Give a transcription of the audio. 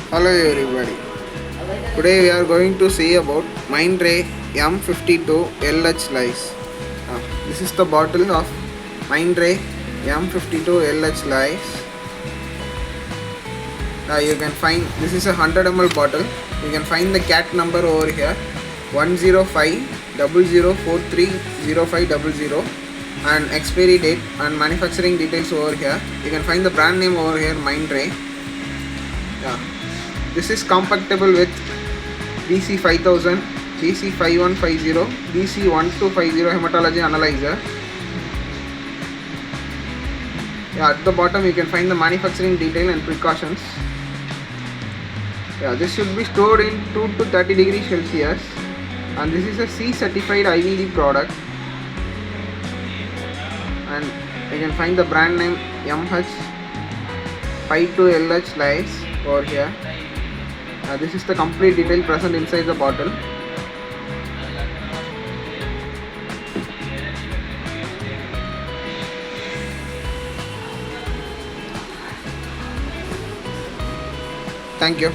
Hello everybody. Today we are going to see about Mindray M-52 LH Lyse. This is the bottle of Mindray M-52 LH Lyse. You can find this is a 100 ml bottle. You can find the cat number over here 10500430500 and expiry date and manufacturing details over here. You can find the brand name over here, Mindray. This is compatible with DC5000, DC5150, DC1250 Hematology analyzer. At the bottom you can find the manufacturing detail and precautions. This should be stored in 2 to 30 degrees Celsius, and this is a C certified IVD product, and you can find the brand name MH52LH Lyse over here. This is the complete detail present inside the bottle. Thank you.